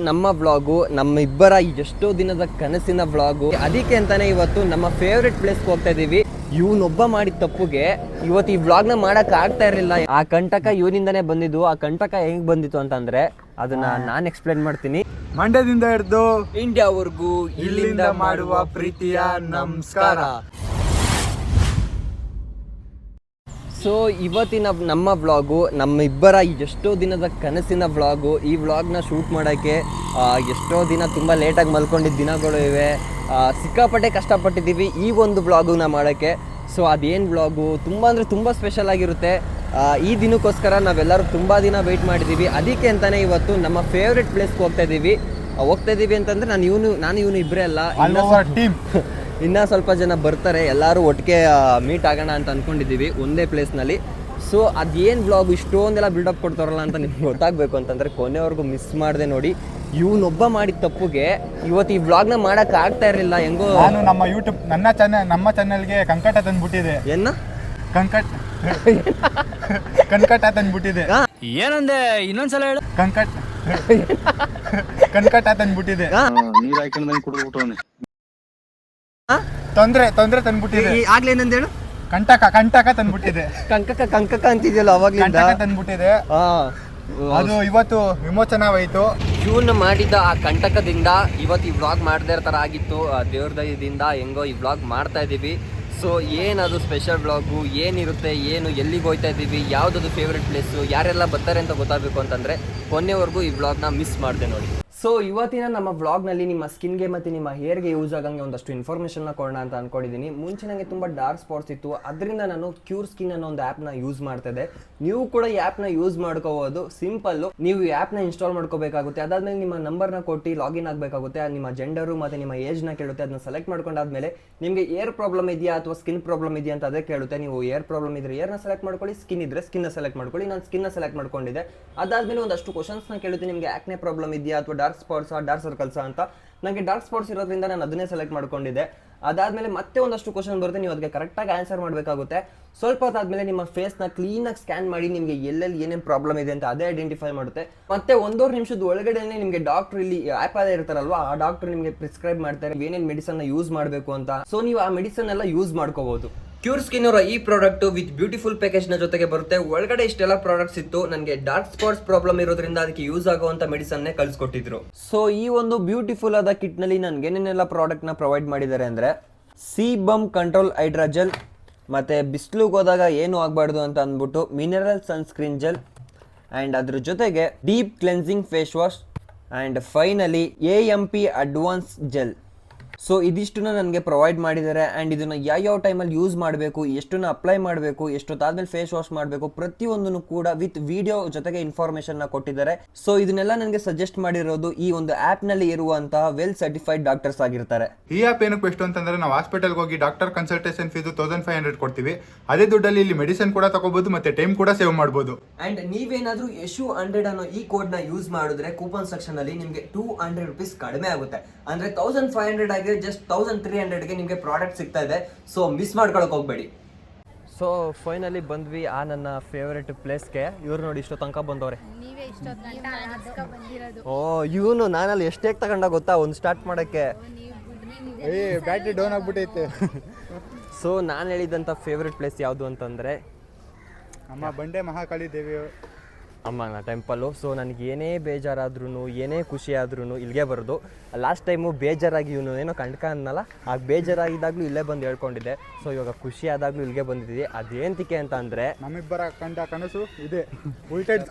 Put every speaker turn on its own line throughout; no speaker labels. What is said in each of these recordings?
ನಮ್ಮ ವ್ಲಾಗು ನಮ್ಮಿಬ್ಬರ ಎಷ್ಟೋ ದಿನದ ಕನಸಿನ ವ್ಲಾಗು. ಅದಕ್ಕೆ ಅಂತಾನೆ ಇವತ್ತು ನಮ್ಮ ಫೇವ್ರೆಟ್ ಪ್ಲೇಸ್ಗೆ ಹೋಗ್ತಾ ಇದೀವಿ. ಇವನೊಬ್ಬ ಮಾಡಿದ ತಪ್ಪುಗೆ ಇವತ್ತು ಈ ವ್ಲಾಗ್ನ ಮಾಡಕ್ ಆಗ್ತಾ ಇರಲಿಲ್ಲ. ಆ ಕಂಟಕ ಇವನಿಂದಾನೇ ಬಂದಿದ್ದು. ಆ ಕಂಟಕ ಹೆಂಗ್ ಬಂದಿತ್ತು ಅಂತಂದ್ರೆ ಅದನ್ನ ನಾನು ಎಕ್ಸ್ಪ್ಲೇನ್ ಮಾಡ್ತೀನಿ.
ಮಂಡ್ಯದಿಂದ ಹಿಡಿದು
ಇಂಡಿಯಾವರೆಗೂ
ಇಲ್ಲಿಂದ ಮಾಡುವ ಪ್ರೀತಿಯ ನಮಸ್ಕಾರ.
ಸೊ ಇವತ್ತಿನ ನಮ್ಮ ವ್ಲಾಗು ನಮ್ಮಿಬ್ಬರ ಎಷ್ಟೋ ದಿನದ ಕನಸಿನ ವ್ಲಾಗು. ಈ ವ್ಲಾಗ್ನ ಶೂಟ್ ಮಾಡೋಕ್ಕೆ ಎಷ್ಟೋ ದಿನ ತುಂಬ ಲೇಟಾಗಿ ಮಲ್ಕೊಂಡಿದ್ದ ದಿನಗಳು ಇವೆ. ಸಿಕ್ಕಾಪಟ್ಟೆ ಕಷ್ಟಪಟ್ಟಿದ್ದೀವಿ ಈ ಒಂದು ವ್ಲಾಗುನ ಮಾಡೋಕ್ಕೆ. ಸೊ ಅದೇನು ವ್ಲಾಗು ತುಂಬ ಅಂದರೆ ತುಂಬ ಸ್ಪೆಷಲ್ ಆಗಿರುತ್ತೆ. ಈ ದಿನಕ್ಕೋಸ್ಕರ ನಾವೆಲ್ಲರೂ ತುಂಬ ದಿನ ವೆಯ್ಟ್ ಮಾಡಿದ್ದೀವಿ. ಅದಕ್ಕೆ ಅಂತಲೇ ಇವತ್ತು ನಮ್ಮ ಫೇವ್ರೆಟ್ ಪ್ಲೇಸ್ಗೆ ಹೋಗ್ತಾ ಇದ್ದೀವಿ ಅಂತಂದರೆ ನಾನು ಇವನು ಇಬ್ಬರೇ ಅಲ್ಲ, ಇನ್ನೂ ಸ್ವಲ್ಪ ಜನ ಬರ್ತಾರೆ. ಎಲ್ಲರೂ ಒಟ್ಟಿಗೆ ಮೀಟ್ ಆಗೋಣ ಅಂತ ಅಂದ್ಕೊಂಡಿದ್ದೀವಿ ಒಂದೇ ಪ್ಲೇಸ್ನಲ್ಲಿ. ಸೊ ಅದೇನು ವ್ಲಾಗ್ ಇಷ್ಟೊಂದೆಲ್ಲ ಬಿಲ್ಡಪ್ ಕೊಡ್ತಾರಲ್ಲ ಅಂತ ನಿಮ್ಗೆ ಗೊತ್ತಾಗಬೇಕು ಅಂತಂದರೆ ಕೊನೆವರೆಗೂ ಮಿಸ್ ಮಾಡಿದೆ ನೋಡಿ. ಇವನೊಬ್ಬ ಮಾಡಿದ ತಪ್ಪುಗೆ ಇವತ್ತು ಈ ವ್ಲಾಗ್ನ ಮಾಡೋಕ್ಕೆ ಆಗ್ತಾ ಇರಲಿಲ್ಲ. ಹೆಂಗೋ
ನಾನು ನಮ್ಮ ಯೂಟ್ಯೂಬ್ ನಮ್ಮ ಚಾನೆಲ್ಗೆ ಕಂಕಟ ತಂದ್ಬಿಟ್ಟಿದೆ. ಕನ್ಕಟ ತಂದ್ಬಿಟ್ಟಿದೆ.
ಏನಂದೆ ಇನ್ನೊಂದ್ಸಲ ಹೇಳು.
ಕನ್ಕಟ ತಂದ್ಬಿಟ್ಟಿದೆ.
ನೀರ್ ಹಾಕೊಂಡ್ ಕುಡಿದ್ಬಿಟ್ಟವನೆ.
ತೊಂದ್ರೆ ತಂದ್ಬಿಟ್ಟಿದೆ.
ಆಗ್ಲೇನಂದ ಹೇಳು.
ಕಂಟಕ ತಂದ್ಬಿಟ್ಟಿದೆ.
ಕಂಕಕ ಅಂತಿದ್ಯಲ್ಲ ಅವಾಗ್ಲಿಂದ.
ತಂದ್ಬಿಟ್ಟಿದೆ. ಅದು ಇವತ್ತು ವಿಮೋಚನವಾಯಿತು.
ಇವನು ಮಾಡಿದ ಆ ಕಂಟಕದಿಂದ ಇವತ್ತು ಈ ವ್ಲಾಗ್ ಮಾಡದೇ ಇರೋ ಥರ ಆಗಿತ್ತು. ದೇವ್ರ ದಯದಿಂದ ಹೆಂಗೋ ಈ ವ್ಲಾಗ್ ಮಾಡ್ತಾ ಇದ್ದೀವಿ. ಸೊ ಏನದು ಸ್ಪೆಷಲ್ ವ್ಲಾಗು, ಏನಿರುತ್ತೆ, ಏನು ಎಲ್ಲಿಗೆ ಹೋಗ್ತಾ ಇದ್ದೀವಿ, ಯಾವುದದು ಫೇವ್ರೆಟ್ ಪ್ಲೇಸು, ಯಾರೆಲ್ಲ ಬರ್ತಾರೆ ಅಂತ ಗೊತ್ತಾಗಬೇಕು ಅಂತಂದರೆ ಕೊನೆವರೆಗೂ ಈ ವ್ಲಾಗ್ನ ಮಿಸ್ ಮಾಡಿದೆ ನೋಡಿ. ಸೊ ಇವತ್ತಿನ ನಮ್ಮ ವ್ಲಾಗ್ನಲ್ಲಿ ನಿಮ್ಮ ಸ್ಕಿನ್ಗೆ ಮತ್ತು ನಿಮ್ಮ ಹೇರ್ಗೆ ಯೂಸ್ ಆಗಂಗೆ ಒಂದಷ್ಟು ಇನ್ಫಾರ್ಮೇಷನ್ನ ಕೊಡೋಣ ಅಂತ ಅಂದ್ಕೊಂಡಿದ್ದೀನಿ. ಮುಂಚೆ ನನಗೆ ತುಂಬ ಡಾರ್ಕ್ ಸ್ಪಾಟ್ಸ್ ಇತ್ತು, ಅದರಿಂದ ನಾನು ಕ್ಯೂರ್ ಸ್ಕಿನ್ ಅನ್ನೋ ಒಂದು ಆ್ಯಪ್ನ ಯೂಸ್ ಮಾಡ್ತಾಯಿದ್ದೆ. ನೀವು ಕೂಡ ಈ ಆ್ಯಪ್ನ ಯೂಸ್ ಮಾಡ್ಕೋಬೋದು. ಸಿಂಪಲ್ಲು, ನೀವು ಈ ಆ್ಯಪ್ನ ಇನ್ಸ್ಟಾಲ್ ಮಾಡ್ಕೋಬೇಕಾಗುತ್ತೆ. ಅದಾದಮೇಲೆ ನಿಮ್ಮ ನಂಬರ್ನ ಕೊಟ್ಟು ಲಾಗಿನ್ ಆಗಬೇಕಾಗುತ್ತೆ. ನಿಮ್ಮ ಜೆಂಡರು ಮತ್ತು ನಿಮ್ಮ ಏಜ್ನ ಕೇಳುತ್ತೆ. ಅದನ್ನ ಸೆಲೆಕ್ಟ್ ಮಾಡ್ಕೊಂಡಾದ್ಮೇಲೆ ನಿಮಗೆ ಏರ್ ಪ್ರಾಬ್ಲಮ್ ಇದೆಯಾ ಅಥವಾ ಸ್ಕಿನ್ ಪ್ರಾಬ್ಲಮ್ ಇದೆಯಾ ಅಂತ ಅದೇ ಕೇಳುತ್ತೆ. ನೀವು ಏರ್ ಪ್ರಾಬ್ಲಮ್ ಇದ್ರೆ ಏರ್ನ ಸೆಲೆಕ್ಟ್ ಮಾಡ್ಕೊಳ್ಳಿ, ಸ್ಕಿನ್ ಇದ್ರೆ ಸ್ಕಿನ್ನ ಸೆಲೆಕ್ಟ್ ಮಾಡ್ಕೊಳ್ಳಿ. ನಾನು ಸ್ಕಿನ್ನ ಸೆಲೆಕ್ಟ್ ಮಾಡ್ಕೊಂಡಿದ್ದೆ. ಅದಾದಮೇಲೆ ಒಂದಷ್ಟು ಕ್ವಶನ್ಸ್ನ ಕೇಳುತ್ತೆ. ನಿಮಗೆ ಆಕ್ನೆ ಪ್ರಾಬ್ಲಮ್ ಇದೆಯಾ ಅಥವಾ ಡಾರ್ಕ್ ಸ್ಪಾಟ್ಸಾ, ಡಾರ್ಕ್ ಸರ್ಕಲ್ಸಾ ಅಂತ. ನನಗೆ ಡಾರ್ಕ್ ಸ್ಪಾಟ್ಸ್ ಇರೋದ್ರಿಂದ ನಾನು ಅದನ್ನೇ ಸೆಲೆಕ್ಟ್ ಮಾಡ್ಕೊಂಡಿದ್ದೆ. ಅದಾದಮೇಲೆ ಮತ್ತೆ ಒಂದಷ್ಟು ಕ್ವಶನ್ ಬರುತ್ತೆ, ನೀವು ಅದಕ್ಕೆ ಕರೆಕ್ಟಾಗಿ ಆನ್ಸರ್ ಮಾಡಬೇಕಾಗುತ್ತೆ. ಸ್ವಲ್ಪ ಹೊತ್ತಾದ್ಮೇಲೆ ನಿಮ್ಮ ಫೇಸ್ನ ಕ್ಲೀನಾಗಿ ಸ್ಕ್ಯಾನ್ ಮಾಡಿ ನಿಮಗೆ ಎಲ್ಲೆಲ್ಲಿ ಏನೇನು ಪ್ರಾಬ್ಲಮ್ ಇದೆ ಅಂತ ಅದೇ ಐಡೆಂಟಿಫೈ ಮಾಡುತ್ತೆ. ಮತ್ತೆ 1.5 ನಿಮಿಷದ ಒಳಗಡೆನೆ ನಿಮಗೆ ಡಾಕ್ಟರ್ ಇಲ್ಲಿ ಆ್ಯಪ್ ಅದೇ ಇರ್ತಾರಲ್ವಾ, ಆ ಡಾಕ್ಟರ್ ನಿಮಗೆ ಪ್ರಿಸ್ಕ್ರೈಬ್ ಮಾಡ್ತಾರೆ ಏನೇನು ಮೆಡಿಸನ್ನ ಯೂಸ್ ಮಾಡಬೇಕು ಅಂತ. ಸೊ ನೀವು ಆ ಮೆಡಿಸನ್ ಎಲ್ಲ ಯೂಸ್ ಮಾಡ್ಕೋಬಹುದು. ಕ್ಯೂರ್ ಸ್ಕಿನ್ ಅವರ ಈ ಪ್ರಾಡಕ್ಟ್ ವಿತ್ ಬ್ಯೂಟಿಫುಲ್ ಪ್ಯಾಕೇಜ್ ನ ಜೊತೆಗೆ ಬರುತ್ತೆ. ಒಳಗಡೆ ಇಷ್ಟೆಲ್ಲ ಪ್ರಾಡಕ್ಟ್ಸ್ ಇತ್ತು. ನನಗೆ ಡಾರ್ಕ್ ಸ್ಪಾಟ್ಸ್ ಪ್ರಾಬ್ಲಮ್ ಇರೋದ್ರಿಂದ ಅದಕ್ಕೆ ಯೂಸ್ ಆಗುವಂತ ಮೆಡಿಸನ್ ಕಳ್ಸಿಕೊಟ್ಟಿದ್ರು. ಸೊ ಈ ಒಂದು ಬ್ಯೂಟಿಫುಲ್ ಆದ ಕಿಟ್ ನಲ್ಲಿ ನನ್ಗೆ ಏನೇನೆಲ್ಲ ಪ್ರಾಡಕ್ಟ್ ನ ಪ್ರೊವೈಡ್ ಮಾಡಿದ್ದಾರೆ ಅಂದ್ರೆ ಸೀಬಮ್ ಕಂಟ್ರೋಲ್ ಹೈಡ್ರಾಜೆಲ್, ಮತ್ತೆ ಬಿಸಿಲಿಗೆ ಹೋದಾಗ ಏನು ಆಗಬಾರ್ದು ಅಂತ ಅಂದ್ಬಿಟ್ಟು ಮಿನರಲ್ ಸನ್ಸ್ಕ್ರೀನ್ ಜೆಲ್, ಆ್ಯಂಡ್ ಅದ್ರ ಜೊತೆಗೆ deep cleansing face wash, and finally AMP advance gel. So ಇದಿಷ್ಟನ್ನ ನನಗೆ ಪ್ರೊವೈಡ್ ಮಾಡಿದ್ದಾರೆ. ಆ್ಯಂಡ್ ಇದನ್ನು ಯಾವ ಟೈಮಲ್ಲಿ ಯೂಸ್ ಮಾಡಬೇಕು, ಎಷ್ಟನ್ನ ಅಪ್ಲೈ ಮಾಡಬೇಕು, ಎಷ್ಟೊತ್ತಾದ್ಮೇಲೆ ಫೇಸ್ ವಾಶ್ ಮಾಡಬೇಕು, ಪ್ರತಿಯೊಂದನ್ನು ಕೂಡ ವಿತ್ ವಿಡಿಯೋ ಜೊತೆಗೆ ಇನ್ಫಾರ್ಮೇಷನ್ನ ಕೊಟ್ಟಿದ್ದಾರೆ. ಸೊ ಇದನ್ನೆಲ್ಲ ನನಗೆ ಸಜೆಸ್ಟ್ ಮಾಡಿರೋದು ಈ ಒಂದು ಆ್ಯಪ್ನಲ್ಲಿ ಇರುವಂತಹ ವೆಲ್ ಸರ್ಟಿಫೈಡ್ ಡಾಕ್ಟರ್ಸ್ ಆಗಿರ್ತಾರೆ.
ಈ ಆ್ಯಪ್ ಏನಕ್ಕೆ ಬೆಸ್ಟ್ ಅಂತಂದ್ರೆ ನಾವು ಹಾಸ್ಪಿಟಲ್ಗೆ ಹೋಗಿ ಡಾಕ್ಟರ್ ಕನ್ಸಲ್ಟೇಷನ್ ಫೀಸು 1500 ಕೊಡ್ತೀವಿ. ಅದೇ ದುಡ್ಡಲ್ಲಿ ಇಲ್ಲಿ ಮೆಡಿಸಿನ್ ಕೂಡ ತಗೋಬಹುದು ಮತ್ತೆ ಟೈಮ್ ಕೂಡ ಸೇವ್ ಮಾಡಬಹುದು.
ಆ್ಯಂಡ್ ನೀವೇನಾದ್ರೂ YESHU100 ಅನ್ನೋ ಈ ಕೋಡ್ನ ಯೂಸ್ ಮಾಡಿದ್ರೆ ಕೂಪನ್ ಸೆಕ್ಷನ್ ಅಲ್ಲಿ ನಿಮಗೆ 200 ರೂಪೀಸ್ ಕಡಿಮೆ ಆಗುತ್ತೆ. ಅಂದ್ರೆ 1500 ಆಗಿ ಜಸ್ಟ್ 1300ಗೆ ನಿಮಗೆ ಪ್ರಾಡಕ್ಟ್ ಸಿಗ್ತಾ ಇದೆ. ಸೊ ಮಿಸ್ ಮಾಡ್ಕೊಳಕ್ ಹೋಗ್ಬೇಡಿ. ಸೊ ಫೈನಲಿ ಬಂದ್ವಿ ಆ ನನ್ನ ಫೇವ್ರೆಟ್ ಪ್ಲೇಸ್ಗೆ. ಇವ್ರು ನೋಡಿ ಇಷ್ಟು ತನಕ ಬಂದವ್ರೆ. ಓ ಇವನು ನಾನಲ್ಲಿ ಎಷ್ಟೇ ತಗೊಂಡ ಗೊತ್ತಾ ಒಂದು ಸ್ಟಾರ್ಟ್ ಮಾಡೋಕ್ಕೆ.
ಬ್ಯಾಟ್ರಿ ಡೌನ್ ಆಗ್ಬಿಟ್ಟೈತೆ.
ಸೊ ನಾನು ಹೇಳಿದಂಥ ಫೇವ್ರೆಟ್ ಪ್ಲೇಸ್ ಯಾವುದು ಅಂತಂದರೆ
ಅಮ್ಮ ಬಂಡೆ ಮಹಾಕಾಳಿ ದೇವಿ
ಅಮ್ಮನ ಟೆಂಪಲ್ಲು. ಸೊ ನನಗೆ ಏನೇ ಬೇಜಾರಾದ್ರೂ ಏನೇ ಖುಷಿ ಆದ್ರೂ ಇಲ್ಲಿಗೆ ಬರೋದು. ಲಾಸ್ಟ್ ಟೈಮು ಬೇಜಾರಾಗಿ ಇವನು ಏನೋ ಕಂಡ್ಕ ಅನ್ನಲ್ಲ, ಆಗ ಬೇಜಾರಾಗಿದ್ದಾಗಲೂ ಇಲ್ಲೇ ಬಂದು ಹೇಳ್ಕೊಂಡಿದ್ದೆ. ಸೊ ಇವಾಗ ಖುಷಿ ಆದಾಗಲೂ ಇಲ್ಲಿಗೆ ಬಂದಿದ್ದೀವಿ. ಅದೇಂತಿಕೆ ಅಂತ ಅಂದರೆ
ನಮ್ಮಿಬ್ಬರ ಕಂಡ ಕನಸು ಇದೆ.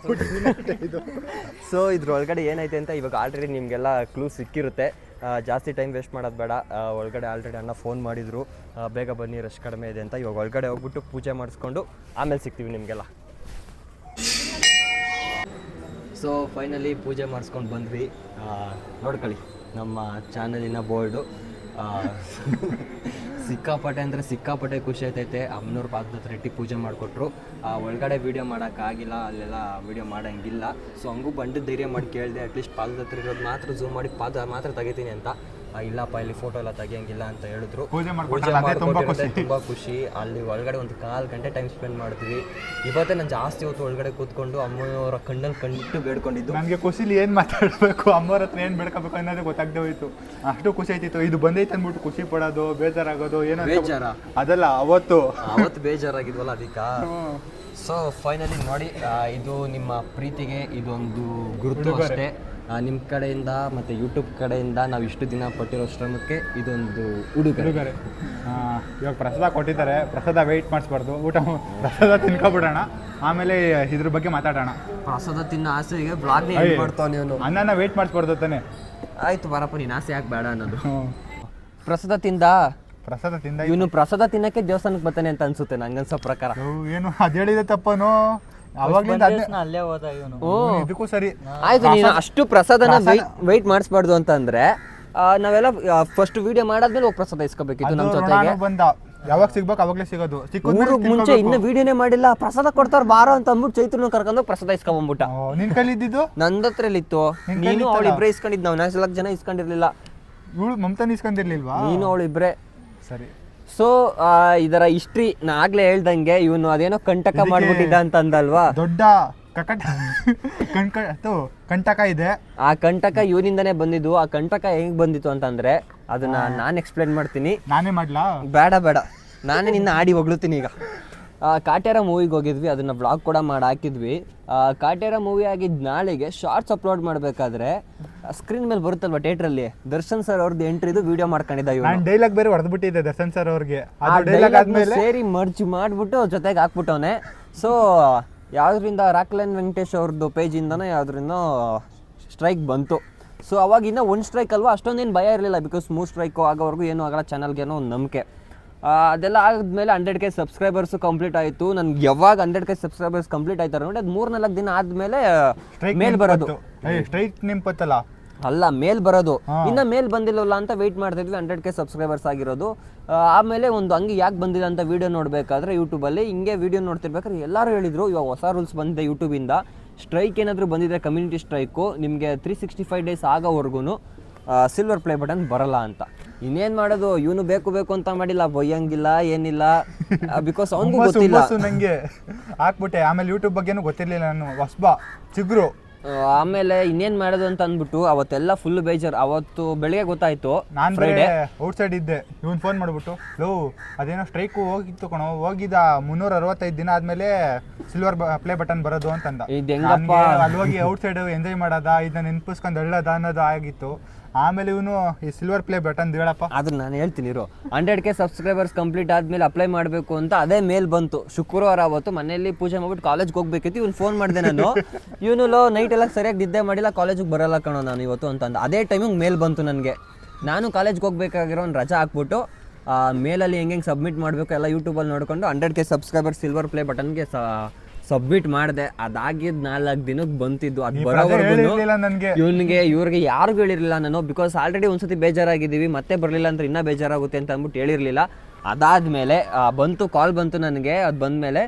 ಇದು
ಸೊ ಇದ್ರೊಳಗಡೆ ಏನೈತೆ ಅಂತ ಇವಾಗ ಆಲ್ರೆಡಿ ನಿಮಗೆಲ್ಲ ಕ್ಲೂ ಸಿಕ್ಕಿರುತ್ತೆ. ಜಾಸ್ತಿ ಟೈಮ್ ವೇಸ್ಟ್ ಮಾಡೋದು ಬೇಡ. ಒಳಗಡೆ ಆಲ್ರೆಡಿ ಅಣ್ಣ ಫೋನ್ ಮಾಡಿದರು, ಬೇಗ ಬನ್ನಿ ರಶ್ ಕಡಿಮೆ ಇದೆ ಅಂತ. ಇವಾಗ ಒಳಗಡೆ ಹೋಗ್ಬಿಟ್ಟು ಪೂಜೆ ಮಾಡಿಸ್ಕೊಂಡು ಆಮೇಲೆ ಸಿಗ್ತೀವಿ ನಿಮಗೆಲ್ಲ. ಸೊ ಫೈನಲಿ ಪೂಜೆ ಮಾಡಿಸ್ಕೊಂಡು ಬಂದ್ವಿ. ನೋಡ್ಕೊಳ್ಳಿ ನಮ್ಮ ಚಾನಲಿನ ಬೋರ್ಡು. ಸಿಕ್ಕಾಪಟ್ಟೆ ಅಂದರೆ ಸಿಕ್ಕಾಪಟ್ಟೆ ಖುಷಿ ಆಯ್ತೈತೆ. ಅಮ್ಮನವ್ರ ಪಾದದ ಹತ್ರ ಇಟ್ಟು ಪೂಜೆ ಮಾಡಿಕೊಟ್ರು. ಒಳಗಡೆ ವೀಡಿಯೋ ಮಾಡೋಕ್ಕಾಗಿಲ್ಲ, ಅಲ್ಲೆಲ್ಲ ವೀಡಿಯೋ ಮಾಡೋಂಗಿಲ್ಲ. ಸೊ ಹಂಗೂ ಬಂದು ಧೈರ್ಯ ಮಾಡಿ ಕೇಳಿದೆ, ಅಟ್ಲೀಸ್ಟ್ ಪಾದದ ಹತ್ರ ಇರೋದು ಮಾತ್ರ ಝೂಮ್ ಮಾಡಿ ಪಾದ ಮಾತ್ರ ತೆಗಿತೀನಿ ಅಂತ. ಇಲ್ಲಪ್ಪ ಇಲ್ಲಿ ಫೋಟೋ ಎಲ್ಲ ತೆಗಿಯಂಗಿಲ್ಲ ಅಂತ ಹೇಳಿದ್ರು.
ಪೂಜೆ
ಪೂಜೆ
ಮಾಡ್ಕೊಟ್ರೆ ಅದೇ ತುಂಬಾ
ಮಾಡ್ಕೊಟ್ಟಿರೋದೇ
ಖುಷಿ.
ತುಂಬ ಖುಷಿ. ಅಲ್ಲಿ ಒಳಗಡೆ ಒಂದು 1/4 ಗಂಟೆ ಟೈಮ್ ಸ್ಪೆಂಡ್ ಮಾಡ್ತೀವಿ. ಇವತ್ತೇ ನಾನು ಜಾಸ್ತಿ ಹೊತ್ತು ಒಳಗಡೆ ಕೂತ್ಕೊಂಡು ಅಮ್ಮನವರ ಕಣ್ಣಲ್ಲಿ ಕಣ್ಣಿಟ್ಟು ಬೇಡ್ಕೊಂಡಿದ್ದು.
ನನಗೆ ಖುಷಿಲಿ ಏನು ಮಾತಾಡಬೇಕು, ಅಮ್ಮವ್ರ ಹತ್ರ ಏನು ಬೇಡ್ಕೋಬೇಕು ಅನ್ನೋದೇ ಗೊತ್ತಾಗದೆ ಹೋಯ್ತು. ಅಷ್ಟು ಖುಷಿ ಆಯ್ತಿತ್ತು. ಇದು ಬಂದೈತೆ ಅಂದ್ಬಿಟ್ಟು ಖುಷಿ ಪಡೋದು, ಬೇಜಾರಾಗೋದು ಏನೋ
ಬೇಜಾರ
ಅದಲ್ಲ. ಅವತ್ತು
ಬೇಜಾರಾಗಿದ್ವಲ್ಲ ಅದಕ್ಕೆ. ಸೊ ಫೈನಲಿ ನೋಡಿ, ಇದು ನಿಮ್ಮ ಪ್ರೀತಿಗೆ ಇದೊಂದು ಗುರುತು ಅಷ್ಟೇ. ನಿಮ್ಮ ಕಡೆಯಿಂದ ಮತ್ತು ಯೂಟ್ಯೂಬ್ ಕಡೆಯಿಂದ ನಾವು ಇಷ್ಟು ದಿನ ಪಟ್ಟಿರೋ ಶ್ರಮಕ್ಕೆ ಇದೊಂದು ಉಡುಗೊರೆ.
ಇವಾಗ ಪ್ರಸಾದ ಕೊಟ್ಟಿದ್ದಾರೆ. ಪ್ರಸಾದ ವೆಯ್ಟ್ ಮಾಡಿಸ್ಬಾರ್ದು, ಪ್ರಸಾದ ತಿನ್ಕೊಬಿಡೋಣ, ಆಮೇಲೆ ಇದ್ರ ಬಗ್ಗೆ ಮಾತಾಡೋಣ.
ಪ್ರಸಾದ ತಿನ್ನೋ ಆಸೆಗೆ ಬ್ಲಾಗ್ನೇ ಮಾಡ್ತಾವ ನೀವು.
ಅನ್ನನ ವೆಯ್ಟ್ ಮಾಡಿಸ್ಬಾರ್ದು ತಾನೆ.
ಆಯ್ತು ಬರಪ್ಪ, ನೀನು ಆಸೆ ಯಾಕೆ ಬೇಡ ಅನ್ನೋದು. ಪ್ರಸಾದ ತಿಂದ ಇವನು ಪ್ರಸಾದ ತಿನ್ನಕ್ಕೆ ದೇವಸ್ಥಾನಕ್ಕೆ ಬರ್ತಾನೆ ಅಂತ ಅನ್ಸುತ್ತೆ ನಂಗನ್ಸೋ ಪ್ರಕಾರ.
ಏನು ಅದು ಹೇಳಿದೆ ತಪ್ಪನು. ಅವಾಗ್ಲಿಂದ
ಅಲ್ಲೇ ಹೋದ ಇವನು.
ಇದಕ್ಕೂ ಸರಿ
ಆಯ್ತು. ನೀನು ಅಷ್ಟು ಪ್ರಸಾದನ ವೆಯ್ಟ್ ಮಾಡಿಸ್ಬಾರ್ದು ಅಂತಂದ್ರೆ ನಾವೆಲ್ಲ ಫಸ್ಟ್ ವಿಡಿಯೋ ಮಾಡಾದ್ಮೇಲೆ ಹೋಗಿ ಪ್ರಸಾದ ಇಸ್ಕೋಬೇಕಿತ್ತು ನಮ್ಮ ಜೊತೆಗೆ.
ಬಂದ ಯಾವಾಗ ಸಿಗ್ಬೇಕು ಅವಾಗಲೇ ಸಿಗೋದು.
ಊರಿಗೆ ಮುಂಚೆ ಇನ್ನು ವಿಡಿಯೋನೇ ಮಾಡಿಲ್ಲ, ಪ್ರಸಾದ ಕೊಡ್ತಾರ ಬಾರೋ ಅಂತ ಅಂದ್ಬಿಟ್ಟು ಚೈತ್ರನ ಕರ್ಕೊಂಡು ಪ್ರಸಾದ ಇಸ್ಕೊಂಡ್ಬಿಟ್ಟ.
ನಿನ್ ಕೈಲಿ ಇದ್ದಿದ್ದು
ನಂದ ಹತ್ರ ಇತ್ತು. ನೀನು ಅವಳು ಇಬ್ಬರೇ ಇಸ್ಕೊಂಡಿದ್. ನಾವು 4 ಜನ ಇಸ್ಕೊಂಡಿರ್ಲಿಲ್ಲ.
ಇವಳು ಮಮತಾನ ಇಸ್ಕೊಂಡಿರ್ಲಿಲ್ವಾ?
ನೀನು ಅವಳು ಇಬ್ಬರೇ.
ಸರಿ.
ಸೊ ಇದರ ಹಿಸ್ಟ್ರಿ ನಾ ಆಗ್ಲೇ ಹೇಳ್ದಂಗೆ, ಇವನು ಅದೇನೋ ಕಂಟಕ ಮಾಡ್ಬಿಟ್ಟಿದ್ದ ಅಂತ ಅಂದಲ್ವಾ.
ದೊಡ್ಡ ಕಂಟಕ ಇದೆ.
ಆ ಕಂಟಕ ಇವನಿಂದನೇ ಬಂದಿದ್ದು. ಆ ಕಂಟಕ ಹೆಂಗ್ ಬಂದಿತ್ತು ಅಂತಂದ್ರೆ ಅದನ್ನ ನಾನು ಎಕ್ಸ್ಪ್ಲೇನ್ ಮಾಡ್ತೀನಿ.
ನಾನೇ ಮಾಡ್ಲಾ?
ಬೇಡ, ನಾನೇ ನಿನ್ನ ಆಡಿ ಹೊಗಳುತ್ತೀನಿ ಈಗ. ಕಾಟೇರ ಮೂವಿಗೆ ಹೋಗಿದ್ವಿ, ಅದನ್ನ ಬ್ಲಾಗ್ ಕೂಡ ಮಾಡಿ ಹಾಕಿದ್ವಿ. ಕಾಟೇರ ಮೂವಿ ಆಗಿದ್ದ ನಾಳೆಗೆ ಶಾರ್ಟ್ಸ್ ಅಪ್ಲೋಡ್ ಮಾಡಬೇಕಾದ್ರೆ ಸ್ಕ್ರೀನ್ ಮೇಲೆ ಬರುತ್ತಲ್ವ ಥಿಯೇಟ್ರಲ್ಲಿ, ದರ್ಶನ್ ಸರ್ ಅವ್ರದ್ದು ಎಂಟ್ರಿದು ವಿಡಿಯೋ ಮಾಡ್ಕೊಂಡಿದ್ದ.
ನಾನು ಡೈಲಾಗ್ ಬೇರೆ ಹೊಡೆದ್ಬಿಟ್ಟಿದ್ದೆ ದರ್ಶನ್ ಸರ್ ಅವ್ರಿಗೆ.
ಸೇರಿ ಮರ್ಜ್ ಮಾಡ್ಬಿಟ್ಟು ಜೊತೆಗೆ ಹಾಕ್ಬಿಟ್ಟವನೆ. ಸೊ ಯಾವ್ದ್ರಿಂದ ರಾಕ್ಲೈನ್ ವೆಂಕಟೇಶ್ ಅವ್ರದ್ದು ಪೇಜಿಂದನೋ ಯಾವ್ದ್ರಿಂದ ಸ್ಟ್ರೈಕ್ ಬಂತು. ಸೊ ಅವಾಗ ಇನ್ನೂ 1 ಸ್ಟ್ರೈಕ್ ಅಲ್ವಾ, ಅಷ್ಟೊಂದೇನು ಭಯ ಇರಲಿಲ್ಲ. ಬಿಕಾಸ್ 3 ಸ್ಟ್ರೈಕು ಆಗೋವರೆಗೂ ಏನೂ ಆಗಲ್ಲ, ಚಾನಲ್ಗೇನೋ ಒಂದು ನಂಬಿಕೆ. ಅದೆಲ್ಲ ಆದಮೇಲೆ 100K ಸಬ್ಸ್ಕ್ರೈಬರ್ಸು ಕಂಪ್ಲೀಟ್ ಆಯಿತು. ನನ್ಗೆ ಯಾವಾಗ 100K ಸಬ್ಸ್ಕ್ರೈಬರ್ಸ್ ಕಂಪ್ಲೀಟ್ ಆಯ್ತಾರೆ ನೋಡಿ, ಅದು 3-4 ದಿನ ಆದಮೇಲೆ ಮೇಲ್ ಬರೋದು.
ಸ್ಟ್ರೈಕ್ ನಿಂಪತ್ತಲ್ಲ
ಅಲ್ಲ, ಮೇಲ್ ಬರೋದು. ಇನ್ನು ಮೇಲ್ ಬಂದಿಲ್ಲವಲ್ಲ ಅಂತ ವೆಯ್ಟ್ ಮಾಡ್ತಿದ್ವಿ. 100K ಸಬ್ಸ್ಕ್ರೈಬರ್ಸ್ ಆಗಿರೋದು. ಆಮೇಲೆ ಒಂದು ಹಂಗೆ ಯಾಕೆ ಬಂದಿಲ್ಲ ಅಂತ ವೀಡಿಯೋ ನೋಡಬೇಕಾದ್ರೆ ಯೂಟ್ಯೂಬಲ್ಲಿ ಹಿಂಗೆ ವೀಡಿಯೋ ನೋಡ್ತಿರ್ಬೇಕಾದ್ರೆ ಎಲ್ಲರೂ ಹೇಳಿದರು, ಇವಾಗ ಹೊಸ ರೂಲ್ಸ್ ಬಂದಿದೆ ಯೂಟ್ಯೂಬಿಂದ. ಸ್ಟ್ರೈಕ್ ಏನಾದರೂ ಬಂದಿದ್ರೆ ಕಮ್ಯುನಿಟಿ ಸ್ಟ್ರೈಕು, ನಿಮಗೆ 365 ಡೇಸ್ ಆಗೋವರೆಗೂ ಸಿಲ್ವರ್ ಪ್ಲೇ ಬಟನ್ ಬರಲ್ಲ ಅಂತ. ಇನ್ನೇನು ಮಾಡೋದು, ಇವನು ಬೇಕು ಅಂತ ಮಾಡಿಲ್ಲ, ಬೊಯ್ಯಂಗಿಲ್ಲ ಏನಿಲ್ಲ. ಬಿಕಾಸ್ ಅವ್ನಿಗೂ ಗೊತ್ತಿಲ್ಲ.
ನನಗೆ ಹಾಕ್ಬಿಟ್ಟೆ. ಆಮೇಲೆ ಯೂಟ್ಯೂಬ್ ಬಗ್ಗೆನೂ ಗೊತ್ತಿರಲಿಲ್ಲ, ನಾನು ಹೊಸಬ ಚಿಗುರು.
ಆಮೇಲೆ ಇನ್ನೇನು ಮಾಡೋದು ಅಂತ ಅಂದ್ಬಿಟ್ಟು ಅವತ್ತೆಲ್ಲ ಫುಲ್ ಬೇಜಾರು. ಅವತ್ತು ಬೆಳಿಗ್ಗೆ ಗೊತ್ತಾಯ್ತು,
ನಾನು ಔಟ್ಸೈಡ್ ಇದ್ದೆ. ಇವನು ಫೋನ್ ಮಾಡಿಬಿಟ್ಟು, ಅದೇನೋ ಸ್ಟ್ರೈಕು ಹೋಗಿತ್ತು ಕಣೋ, ಹೋಗಿದ್ದ 365 ದಿನ ಆದಮೇಲೆ ಸಿಲ್ವರ್ ಪ್ಲೇ ಬಟನ್ ಬರೋದು ಅಂತಂದ. ಅಲ್ಲಿ ಹೋಗಿ ಔಟ್ಸೈಡ್ ಎಂಜಾಯ್ ಮಾಡೋದ, ಇದನ್ನ ನೆನಪಿಸ್ಕೊಂಡು ಎಳ್ಳೋದ ಅನ್ನೋದು ಆಗಿತ್ತು. ಆಮೇಲೆ ಇವನು ಈ ಸಿಲ್ವರ್ ಪ್ಲೇ ಬಟನ್ ಹೇಳಪ್ಪ.
ಅದನ್ನ ನಾನು ಹೇಳ್ತೀನಿ ಇರು. 100K ಸಬ್ಸ್ಕ್ರೈಬರ್ಸ್ ಕಂಪ್ಲೀಟ್ ಆದಮೇಲೆ ಅಪ್ಲೈ ಮಾಡಬೇಕು ಅಂತ ಅದೇ ಮೇಲ್ ಬಂತು. ಶುಕ್ರವಾರ ಅವತ್ತು ಮನೆಯಲ್ಲಿ ಪೂಜೆ ಮಾಡ್ಬಿಟ್ಟು ಕಾಲೇಜ್ಗೆ ಹೋಗ್ಬೇಕಿತ್ತು. ಇವನು ಫೋನ್ ಮಾಡಿದೆ ನಾನು, ಇವನು ನೈಟ್ ಎಲ್ಲ ಸರಿಯಾಗಿ ನಿದ್ದೆ ಮಾಡಿಲ್ಲ, ಕಾಲೇಜಿಗೆ ಬರೋಲ್ಲ ಕಣೋ ನಾನು ಇವತ್ತು ಅಂತಂದು. ಅದೇ ಟೈಮಿಗೆ ಮೇಲ್ ಬಂತು ನನಗೆ. ನಾನು ಕಾಲೇಜ್ಗೆ ಹೋಗ್ಬೇಕಾಗಿರೋ ಒಂದು ರಜಾ ಹಾಕ್ಬಿಟ್ಟು ಮೇಲಲ್ಲಿ ಹೆಂಗೆ ಸಬ್ಮಿಟ್ ಮಾಡಬೇಕು ಎಲ್ಲ ಯೂಟ್ಯೂಬಲ್ಲಿ ನೋಡಿಕೊಂಡು 100K ಸಬ್ಸ್ಕ್ರೈಬರ್ ಸಿಲ್ವರ್ ಪ್ಲೇ ಬಟನ್ಗೆ ಸಬ್ಮಿಟ್ ಮಾಡಿದೆ. ಅದಾಗಿದ್ದು 4 ದಿನಕ್ಕೆ ಬಂತಿದ್ದು. ಅದು ಬರೋವರೆಗೂ ಇವ್ರಿಗೆ ಯಾರಿಗೂ ಹೇಳಿರಲಿಲ್ಲ ನಾನು. ಬಿಕಾಸ್ ಆಲ್ರೆಡಿ ಒಂದ್ಸತಿ ಬೇಜಾರಾಗಿದ್ದೀವಿ, ಮತ್ತೆ ಬರಲಿಲ್ಲ ಅಂದ್ರೆ ಇನ್ನೂ ಬೇಜಾರಾಗುತ್ತೆ ಅಂತ ಅಂದ್ಬಿಟ್ಟು ಹೇಳಿರಲಿಲ್ಲ. ಅದಾದಮೇಲೆ ಬಂತು, ಕಾಲ್ ಬಂತು ನನಗೆ. ಅದು ಬಂದಮೇಲೆ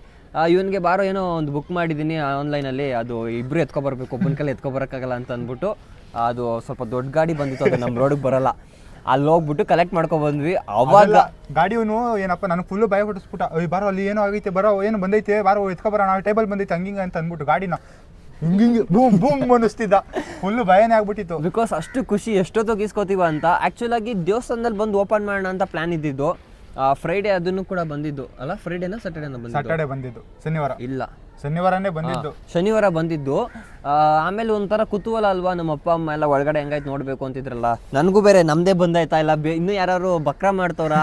ಇವನಿಗೆ ಬಾರೋ ಏನೋ ಒಂದು ಬುಕ್ ಮಾಡಿದ್ದೀನಿ ಆನ್ಲೈನಲ್ಲಿ, ಅದು ಇಬ್ಬರು ಎತ್ಕೊಬರ್ಬೇಕು, ಒಬ್ಬನ ಕೈಲಿ ಎತ್ಕೊಬರೋಕ್ಕಾಗಲ್ಲ ಅಂತ ಅಂದ್ಬಿಟ್ಟು ಅದು ಸ್ವಲ್ಪ ದೊಡ್ಡ ಗಾಡಿ ಬಂದಿತ್ತು, ಅದು ನಮ್ಮ ರೋಡಿಗೆ ಬರೋಲ್ಲ. ಅಲ್ಲಿ ಹೋಗ್ಬಿಟ್ಟು ಕಲೆಕ್ಟ್ ಮಾಡ್ಕೊಬಂದ್ವಿ. ಅವಾಗ
ಗಾಡಿಯವನು ಏನಪ್ಪ ನನಗೆ ಫುಲ್ಲು ಭಯ ಪಡಿಸ್ಬಿಟ್ಟ. ಬಾರೋ ಅಲ್ಲಿ ಏನೋ ಆಗೈತೆ, ಬರೋ ಏನು ಬಂದೈತೆ, ಬಾರೋ ಎತ್ಕೊಬರೋಣ, ಟೇಬಲ್ ಬಂದೈತೆ ಹಂಗಿಂಗ ಅಂತ ಅಂದ್ಬಿಟ್ಟು ಗಾಡಿನ ಹಿಂಗಿಂಗೆ ಬೂಮ್ ಬೂಮ್ ಅನ್ನಿಸ್ತಿದ್ದ. ಫುಲ್ಲು ಭಯನೇ ಆಗ್ಬಿಟ್ಟಿತ್ತು.
ಬಿಕಾಸ್ ಅಷ್ಟು ಖುಷಿ ಎಷ್ಟೊತ್ತಿಗೆ ಇಸ್ಕೋತೀವ ಅಂತ. ಆ್ಯಕ್ಚುಲಾಗಿ ದೇವಸ್ಥಾನದಲ್ಲಿ ಬಂದು ಓಪನ್ ಮಾಡೋಣ ಅಂತ ಪ್ಲ್ಯಾನ್ ಇದ್ದಿದ್ದು. ಫ್ರೈಡೇ ಅದನ್ನು ಕೂಡ ಬಂದಿದ್ದು ಅಲ್ಲ, ಫ್ರೈಡೇನಾ ಸ್ಯಾಟರ್ಡೇನ ಬಂದಿದ್ದು?
ಸ್ಯಾಟರ್ಡೇ ಬಂದಿದ್ದು, ಶನಿವಾರ
ಇಲ್ಲ
ಶನಿವಾರನೇ ಬಂದಿದ್ದು.
ಶನಿವಾರ ಬಂದಿದ್ದು. ಆಮೇಲೆ ಒಂಥರ ಕುತೂಹಲ ಅಲ್ವಾ, ನಮ್ಮ ಅಪ್ಪ ಅಮ್ಮ ಎಲ್ಲ ಒಳಗಡೆ ಹೆಂಗಾಯ್ತು ನೋಡಬೇಕು ಅಂತಿದ್ರಲ್ಲ. ನನಗೂ ಬೇರೆ ನಮ್ಮದೇ ಬಂದಾಯ್ತಾ ಇಲ್ಲ ಇನ್ನೂ ಯಾರು ಬಕ್ರಾ ಮಾಡ್ತವ್ರ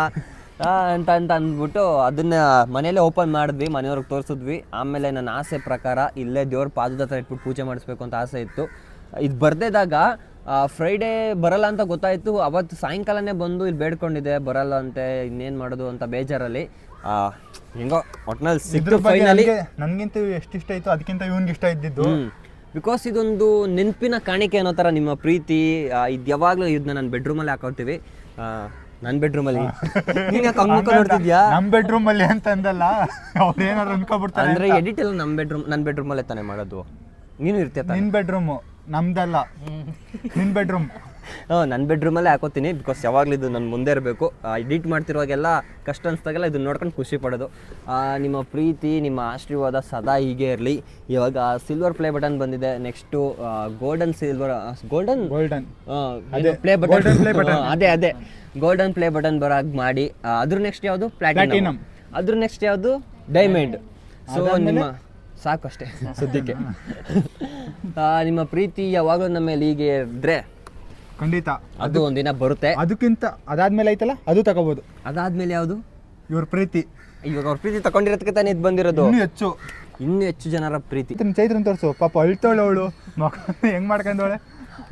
ಅಂತ ಅಂದ್ಬಿಟ್ಟು ಅದನ್ನ ಮನೇಲೆ ಓಪನ್ ಮಾಡಿದ್ವಿ, ಮನೆಯವ್ರಿಗೆ ತೋರಿಸಿದ್ವಿ. ಆಮೇಲೆ ನನ್ನ ಆಸೆ ಪ್ರಕಾರ ಇಲ್ಲೇ ದೇವ್ರ ಪಾದದ ಹತ್ರ ಇಟ್ಬಿಟ್ಟು ಪೂಜೆ ಮಾಡಿಸ್ಬೇಕು ಅಂತ ಆಸೆ ಇತ್ತು. ಇದು ಬರ್ದೇದಾಗ ಫ್ರೈಡೇ ಬರಲ್ಲ ಅಂತ ಗೊತ್ತಾಯಿತು. ಅವತ್ತು ಸಾಯಂಕಾಲನೇ ಬಂದು ಇಲ್ಲಿ ಬೇಡ್ಕೊಂಡಿದ್ದೆ, ಬರಲ್ಲ ಅಂತೆ, ಇನ್ನೇನು ಮಾಡೋದು ಅಂತ ಬೇಜಾರಲ್ಲಿ ಹೆಂಗೋ ಒಟ್ನಲ್ಲಿ ಸಿಕ್ತು ಫೈನಲಿ.
ನನಗಿಂತ ಎಷ್ಟು ಇಷ್ಟ ಆಯಿತು ಅದಕ್ಕಿಂತ ಇವನಿಗೆ ಇಷ್ಟ ಇದ್ದಿದ್ದು.
ಬಿಕಾಸ್ ಇದೊಂದು ನೆನಪಿನ ಕಾಣಿಕೆ ಅನ್ನೋ ಥರ ನಿಮ್ಮ ಪ್ರೀತಿ. ಇದು ಯಾವಾಗಲೂ ಇದನ್ನ ನನ್ನ ಬೆಡ್ರೂಮಲ್ಲಿ ಹಾಕೋತೀವಿ. ನನ್ನ ಬೆಡ್ರೂಮಲ್ಲಿ ನೀನು ಯಾಕೆ ಮುಖ ನೋಡ್ತಿದ್ಯಾ?
ನಮ್ಮ ಬೆಡ್ರೂಮಲ್ಲಿ ಅಂತ ಅಂದಲ್ಲ, ಅವ್ರು ಏನಾದ್ರು ಅನ್ಕೊಬಿಡ್ತಾರೆ.
ಅಂದರೆ ಎಡಿಟ್ ಎಲ್ಲ ನನ್ನ ಬೆಡ್ರೂಮಲ್ಲೇ ತಾನೇ ಮಾಡೋದು. ನೀನು ಇರ್ತೀಯ?
ನಿನ್ನ ಬೆಡ್ರೂಮು ನಮ್ದಲ್ಲ, ನಿನ್ನ ಬೆಡ್ರೂಮ್.
ನನ್ನ ಬೆಡ್ರೂಮಲ್ಲೇ ಹಾಕೋತೀನಿ, ಬಿಕಾಸ್ ಯಾವಾಗಲೂ ಇದು ನನ್ನ ಮುಂದೆ ಇರಬೇಕು. ಎಡಿಟ್ ಮಾಡ್ತಿರುವಾಗೆಲ್ಲ ಕಷ್ಟ ಅನಿಸ್ದಾಗೆಲ್ಲ ಇದನ್ನ ನೋಡ್ಕೊಂಡು ಖುಷಿ ಪಡೋದು. ನಿಮ್ಮ ಪ್ರೀತಿ, ನಿಮ್ಮ ಆಶೀರ್ವಾದ ಸದಾ ಹೀಗೆ ಇರಲಿ. ಇವಾಗ ಸಿಲ್ವರ್ ಪ್ಲೇ ಬಟನ್ ಬಂದಿದೆ, ನೆಕ್ಸ್ಟು ಗೋಲ್ಡನ್ ಪ್ಲೇ ಬಟನ್, ಅದೇ ಗೋಲ್ಡನ್ ಪ್ಲೇ ಬಟನ್ ಬರೋದು ಮಾಡಿ. ಅದ್ರ ನೆಕ್ಸ್ಟ್ ಯಾವುದು ಪ್ಲಾಟಿನಮ್, ಅದ್ರ ನೆಕ್ಸ್ಟ್ ಯಾವುದು ಡೈಮಂಡ್. ಸೊ ನಿಮ್ಮ ಸಾಕಷ್ಟೇ ಸದ್ಯಕ್ಕೆ. ನಿಮ್ಮ ಪ್ರೀತಿ ಯಾವಾಗಲೂ ನಮ್ಮ ಮೇಲೆ ಹೀಗೆ ಇದ್ರೆ
ಖಂಡಿತ
ಅದು ಒಂದಿನ ಬರುತ್ತೆ.
ಅದಕ್ಕಿಂತ ಅದಾದ್ಮೇಲೆ ಐತಲ್ಲ ಅದು ತಗೋಬಹುದು.
ಅದಾದ್ಮೇಲೆ ಯಾವುದು?
ಇವ್ರ ಪ್ರೀತಿ.
ಇವಾಗ ಅವ್ರ ಪ್ರೀತಿ ತಗೊಂಡಿರೋದಕ್ಕೆ ತಾನೇ ಇದು ಬಂದಿರೋದು. ಇನ್ನೂ ಹೆಚ್ಚು ಜನರ ಪ್ರೀತಿ.
ಚೈತ್ರನ್ ತೋರಿಸು, ಪಾಪ ಅಳ್ತಾಳೆ ಅವಳು, ಹೆಂಗ್ ಮಾಡ್ಕೊಂಡವಳೆ.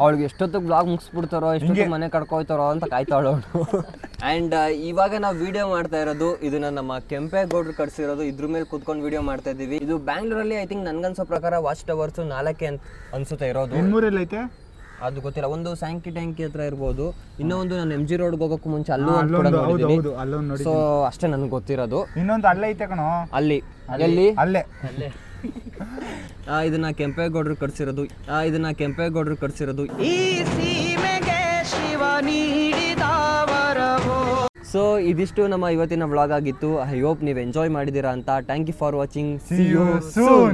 ಅವಳಿಗೆ ಎಷ್ಟೊತ್ತಿಗೆ ಬ್ಲಾಗ್ ಮುಗಿಸ್ಬಿಡ್ತಾರೋ, ಎಷ್ಟೊತ್ತಿಗೆ ಮನೆ ಕಡ್ಕೊಯ್ತಾರೋ ಅಂತ ಕಾಯ್ತಾಳು ಅವಳು. ಆ್ಯಂಡ್ ಇವಾಗ ನಾವು ವಿಡಿಯೋ ಮಾಡ್ತಾ ಇರೋದು ಇದನ್ನ ನಮ್ಮ ಕೆಂಪೇಗೌಡರು ಕಟ್ಸಿರೋದು, ಇದ್ರ ಮೇಲೆ ಕೂತ್ಕೊಂಡು ವಿಡಿಯೋ ಮಾಡ್ತಾ ಇದ್ದೀವಿ. ಇದು ಬ್ಯಾಂಗ್ಳೂರಲ್ಲಿ ಐ ಥಿಂಕ್ ನನ್ಗನ್ಸೋ ಪ್ರಕಾರ ವಾಚ್ ಟವರ್ಸ್ 4 ಅಂತ ಅನ್ಸುತ್ತೆ ಇರೋದು.
ಮೂರಲ್ಲಿ ಐತೆ
ಅದು ಗೊತ್ತಿಲ್ಲ. ಒಂದು ಸ್ಯಾಂಕಿ ಟ್ಯಾಂಕಿ ಹತ್ರ ಇರ್ಬೋದು, ಇನ್ನೊಂದು ನಾನು MG ರೋಡ್ಗೆ ಹೋಗೋಕ್ಕೂ ಮುಂಚೆ ಅಲ್ಲೂ ನೋಡಿದ್ದೀನಿ. ಸೊ ಅಷ್ಟೇ ನನಗೆ ಗೊತ್ತಿರೋದು.
ಇನ್ನೊಂದು ಅಲ್ಲೇ ಐತೆ ಕಣೋ,
ಅಲ್ಲಿ ಎಲ್ಲಿ
ಅಲ್ಲೇ.
ಇದನ್ನ ಕೆಂಪೇಗೌಡರು ಕಟ್ಸಿರೋದು, ಈ ಸೀಮೆಗೆ ಶಿವ ನೀಡಿದ ವರವೋ. ಸೊ ಇದಿಷ್ಟು ನಮ್ಮ ಇವತ್ತಿನ ವ್ಲಾಗ್ ಆಗಿತ್ತು. ಐ ಹೋಪ್ ನೀವು ಎಂಜಾಯ್ ಮಾಡಿದ್ದೀರಾ ಅಂತ. Thank you for watching. See you soon.